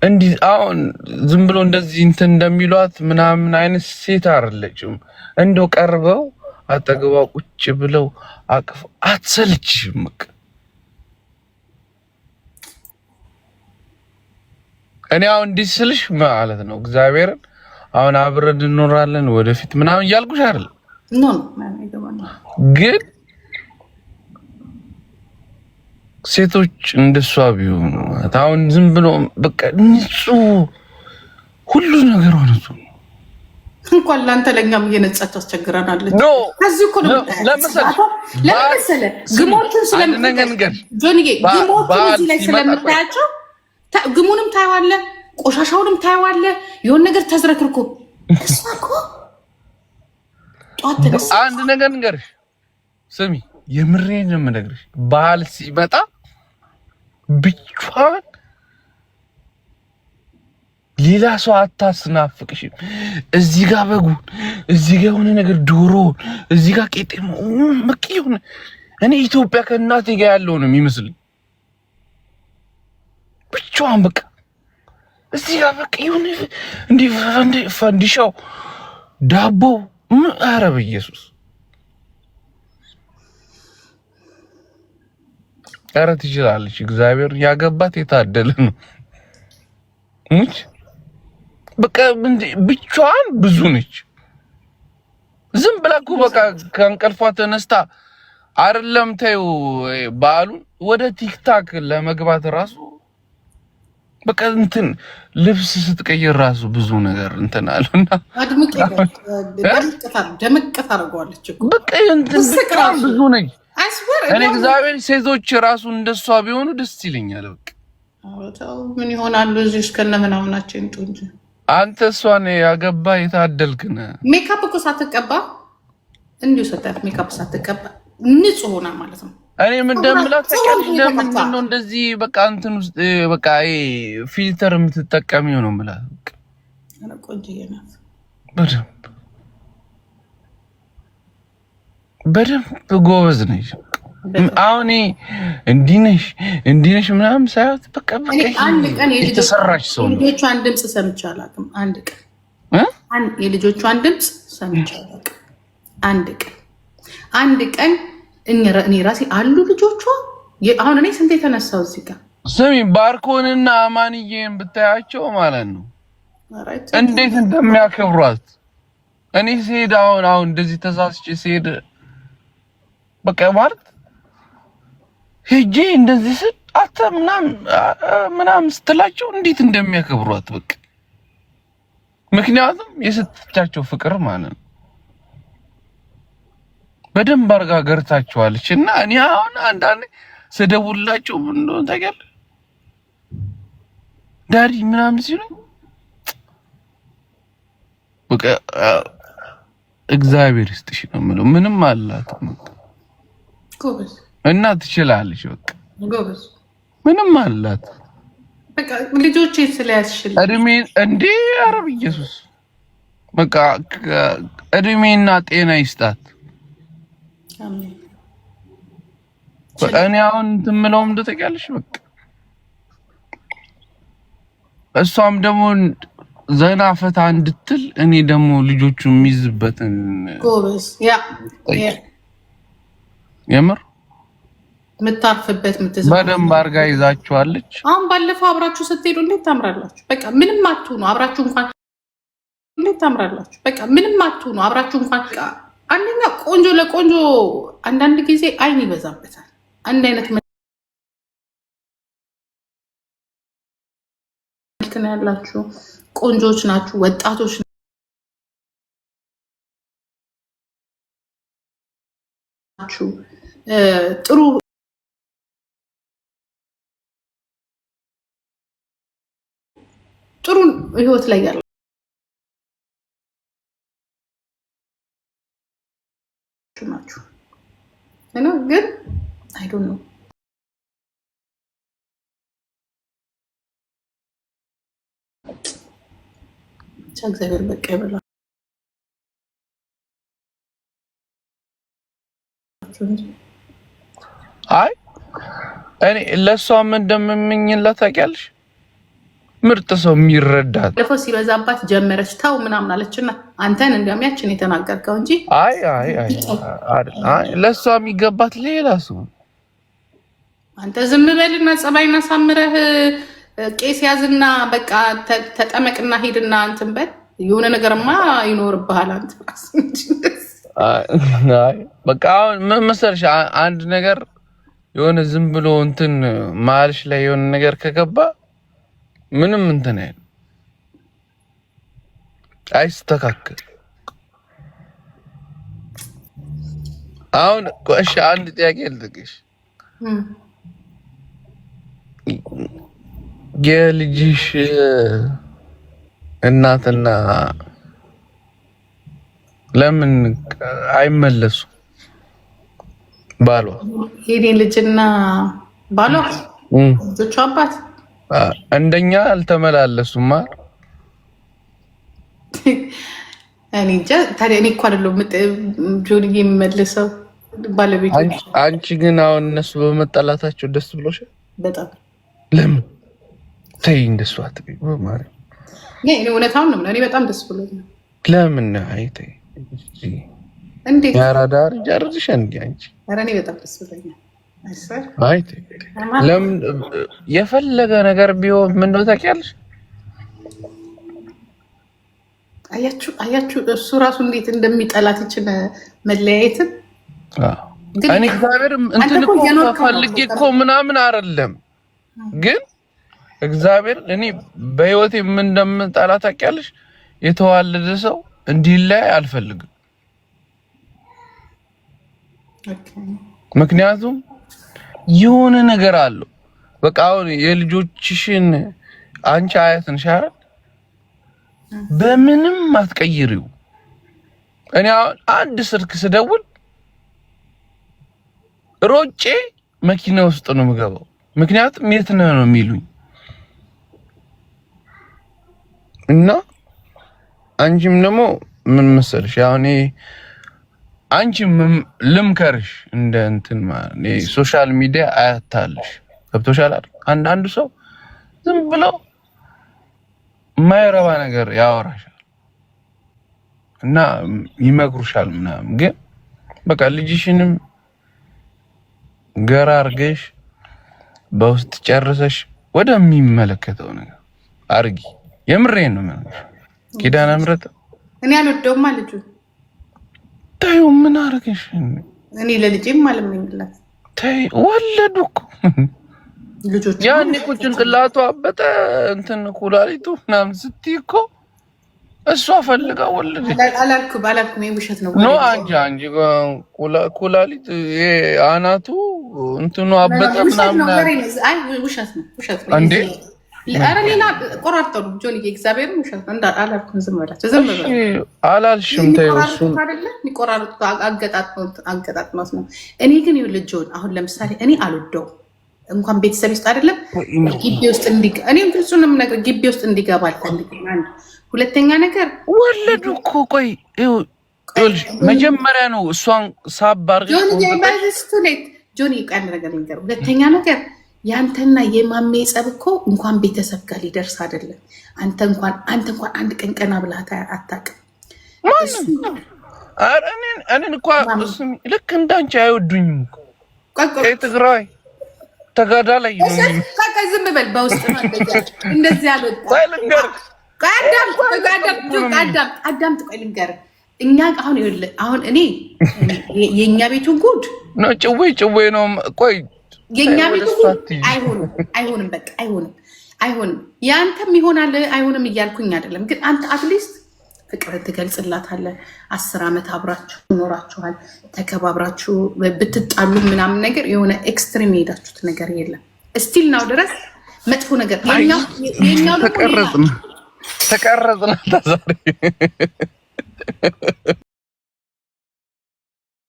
እንዲህ አሁን ዝም ብሎ እንደዚህ እንትን እንደሚሏት ምናምን አይነት ሴት አይደለችም። እንደው ቀርበው አጠገቧ ቁጭ ብለው አቅፍ አትሰልችም። እኔ አሁን እንዲህ ስልሽ ማለት ነው እግዚአብሔርን አሁን አብረን እንኖራለን ወደፊት ምናምን እያልኩሽ አይደል? ግን ሴቶች እንደሷ ቢሆኑ አሁን ዝም ብሎ በቃ ንጹህ ሁሉ ነገር ሆነቱ እንኳን ላንተ ለኛም እየነጻች አስቸግራናለች። ከዚህ እኮ ነው ለምሳሌ ግሞቹን ስለምታያቸው ጆኒዬ ግሞቹን እዚህ ላይ ስለምታያቸው ግሙንም ታየዋለህ፣ ቆሻሻውንም ታየዋለህ። የሆነ ነገር ተዝረክርኮ እሷ እኮ ጧት ተነሳ። አንድ ነገር ንገርሽ ስሚ፣ የምሬን ነው የምነግርሽ። ባህል ሲመጣ ብቻዋን ሌላ ሰው አታስናፍቅሽም። እዚህ ጋር በጉን፣ እዚህ ጋር የሆነ ነገር ዶሮውን፣ እዚህ ጋር ቄጤማ መቅየው። እኔ ኢትዮጵያ ከእናቴ ጋር ያለው ነው የሚመስልኝ። ብቻዋን በቃ እዚህ ጋር በቃ ይሁን እንዴ ፈንዲሻው ዳቦ ኧረ በኢየሱስ ኧረ ትችላለች። እግዚአብሔር ያገባት የታደለ ነው። ሙች በቃ ብቻዋን ብዙ ነች። ዝም ብላ እኮ በቃ ከእንቅልፏ ተነስታ አይደለም ተይው በዓሉን ወደ ቲክታክ ለመግባት ራሱ በቃ እንትን ልብስ ስትቀይር ራሱ ብዙ ነገር እንትን አለና ደምቀት አድርገዋለች እኮ በቃ እንትን ብዙ ነች። እኔ እግዚአብሔር ሴቶች ራሱ እንደሷ ቢሆኑ ደስ ይለኛል። በቃ ምን ይሆናሉ እዚህ እስከነ ምናምናቸው እንቱ እንጂ አንተ እሷን ያገባ የታደልክ ነህ። ሜካፕ እኮ ሳትቀባ እንዲሁ ሰጣት ሜካፕ ሳትቀባ ንጹህ ሆና ማለት ነው። እኔ ምን እንደምላት ታውቂያለሽ? ለምንድን ነው እንደዚህ በቃ እንትን ውስጥ በቃ ፊልተር የምትጠቀሚው ነው የምላት። በቃ ቆንጆዬ ናት። በደንብ ጎበዝ ነሽ። አሁን እንዲህ ነሽ ምናምን ሳይሆን በቃ አንድ ቀን የተሰራች ሰው ነው። የልጆቿን ድምፅ ሰምቼ አላውቅም። አንድ የልጆቿን ድምፅ ሰምቼ አላውቅም። አንድ ቀን እኔ ራሴ አሉ ልጆቿ። አሁን እኔ ስንት የተነሳው እዚህ ጋር ስሚ፣ ባርኮንና አማንዬን ብታያቸው ማለት ነው እንዴት እንደሚያከብሯት። እኔ ስሄድ አሁን እንደዚህ ተሳስቼ ስሄድ በቃ ማለት ሄጄ እንደዚህ ስል አተ ምናምን ስትላቸው እንዴት እንደሚያከብሯት በቃ ምክንያቱም የሰጠቻቸው ፍቅር ማለት ነው። በደንብ አድርጋ ገርታቸዋለች። እና እኔ አሁን አንዳንዴ ስደውላቸው ምን እንደሆነ ታውቂያለሽ ዳዲ ምናምን ሲሉ በቃ እግዚአብሔር ይስጥሽ ነው የምለው። ምንም አላት ጎበዝ እና ትችላለች። በቃ ጎበዝ ምንም አላት። በቃ ልጆቼ ስለያዝሽል እድሜ እንዴ አረብ ኢየሱስ በቃ እድሜና ጤና ይስጣት። አሜን። እኔ አሁን እንትምለውም እንደተቀያለሽ በቃ እሷም ደግሞ ዘና ፈታ እንድትል እኔ ደግሞ ልጆቹ የሚይዝበትን ጎበዝ የምር የምታርፍበት በደንብ አድርጋ ይዛችኋለች። አሁን ባለፈው አብራችሁ ስትሄዱ እንዴት ታምራላችሁ! በቃ ምንም አትሆኑ አብራችሁ እንኳን እንዴት ታምራላችሁ! በቃ ምንም አትሆኑ አብራችሁ እንኳን አንደኛ ቆንጆ ለቆንጆ አንዳንድ ጊዜ አይን ይበዛበታል። አንድ አይነት መልክ ነው ያላችሁ፣ ቆንጆች ናችሁ፣ ወጣቶች ናችሁ፣ ጥሩ ጥሩ ህይወት ላይ ያለ ናችሁ እና ግን አይ ዶንት ኖ እግዚአብሔር በቃ ይበላል። አይ እኔ ለሷም እንደምመኝላት ታውቂያለሽ። ምርጥ ሰው የሚረዳት ለፎ ሲበዛባት ጀመረች ታው ምናምን አለችና አንተን እንደሚያችን የተናገርከው እንጂ አይ ለሷ የሚገባት ሌላ ሰው አንተ ዝም በልና ጸባይና ሳምረህ ቄስ ያዝና በቃ ተጠመቅና ሄድና አንተን በል የሆነ ነገርማ ይኖርብሃል አንተ አይ በቃ ምን መሰለሽ አንድ ነገር የሆነ ዝም ብሎ እንትን ማልሽ ላይ የሆነ ነገር ከገባ ምንም እንትን አይስተካከል። አሁን እሺ አንድ ጥያቄ ልጠይቅሽ። የልጅሽ እናትና ለምን አይመለሱ? ባሏ የኔ ልጅና ባሏ ልጆቹ አባት እንደኛ አልተመላለሱማ። እኔ እንጃ። ታዲያ እኔ እኮ አይደለሁም ጆንዬ የሚመልሰው ባለቤቱ። አንቺ ግን አሁን እነሱ በመጣላታቸው ደስ ብሎሻል? በጣም ለምን? ተይ እንደሱ አትበይ በማርያም። እኔ እውነታውን ነው። እኔ በጣም ደስ ብሎኛል። ለምን? አይ ተይ እንዴት ያራዳር ጃርድሽ እንዴ አንቺ? ኧረ እኔ በጣም ደስ ብሎኛል። አይ ተይ ለምን? የፈለገ ነገር ቢሆን ምን ነው ታውቂያለሽ? አያችሁ እሱ ራሱ እንዴት እንደሚጠላት ይችላል መለያየትን። እኔ እግዚአብሔር እንትን እኮ ፈልጌ እኮ ምናምን አይደለም፣ ግን እግዚአብሔር እኔ በህይወቴ ምን እንደምጠላ ታውቂያለሽ? የተዋለደ ሰው እንዲላይ አልፈልግም። ምክንያቱም የሆነ ነገር አለው። በቃ አሁን የልጆችሽን አንቺ አያት ነሽ አይደል? በምንም አትቀይሪው። እኔ አሁን አንድ ስልክ ስደውል ሮጬ መኪና ውስጥ ነው የምገባው። ምክንያቱም የት ነህ ነው የሚሉኝ። እና አንቺም ደግሞ ምን መሰለሽ አሁን አንቺም ልምከርሽ እንደ እንትን ማለት ሶሻል ሚዲያ አያታልሽ ገብቶሻል አይደል? አንዳንዱ ሰው ዝም ብሎ የማይረባ ነገር ያወራሻል እና ይመክሩሻል ምናምን። ግን በቃ ልጅሽንም ገራ አርገሽ በውስጥ ጨርሰሽ ወደሚመለከተው ነገር አርጊ። የምሬን ነው ማለት ኪዳነ ምሕረት እኔ አልወደውም ልጁ። ታዩ ምን አርገሽ? እኔ ለልጄም አልመኝላት። ታይ ወለዱ እኮ ልጆች ያኔ እኮ ጭንቅላቷ አበጠ እንትን ኩላሊቱ ምናምን ስትይ እኮ እሷ ፈልጋ ወለደች። አላልኩም ውሸት ነው። ኖ አንቺ ኩላሊት አናቱ እንትኑ አበጠ ምናምን። አይ ውሸት ነው እንዴ? ኧረ ሌላ ቆራርጠው ጆንዬ፣ እግዚአብሔር ውሸት ነው አላልኩም። ዝም በላቸው፣ ዝም በላቸው። አላልሽም። ተይው እሱ አይደለ የሚቆራርጡት አገጣጥሞት ነው። እኔ ግን ይኸውልህ ጆን፣ አሁን ለምሳሌ እኔ አልወደውም እንኳን ቤተሰብ ውስጥ አይደለም ግቢ ውስጥ እኔ ፍጹም ነገር ግቢ ውስጥ እንዲገባ አልፈልግም። አንድ ሁለተኛ ነገር ወለዱ እኮ ቆይ ይኸውልሽ መጀመሪያ ነው እሷን ሳብ አድርገሽ ጆኒ ቃል ነገር ልንገር። ሁለተኛ ነገር ያንተና የማሜ ጸብ እኮ እንኳን ቤተሰብ ጋር ሊደርስ አይደለም። አንተ እንኳን አንድ ቀን ቀና ብለህ አታውቅም። እኔን እኮ ልክ እንዳንቺ አይወዱኝም እኮ ትግራይ ተጋዳ ላይ ዝም በል። በውስጥ ነው እንደዚህ አልወጣም። አዳምጥ ቆይ ልንገርህ። እኛ አሁን እኔ የእኛ ቤቱ ጉድ ነው። ጭዌ ነው። ቆይ የእኛ ቤቱ ጉድ አይሆንም። በቃ አይሆንም። የአንተም ይሆናል አይሆንም እያልኩኝ አይደለም፣ ግን አንተ አትሊስት ፍቅርን ትገልጽላታለህ። 10 ዓመት አብራችሁ ኖራችኋል፣ ተከባብራችሁ ብትጣሉ ምናምን ነገር የሆነ ኤክስትሪም የሄዳችሁት ነገር የለም። እስቲል ናው ድረስ መጥፎ ነገር የኛው ተቀረጽና ዛሬ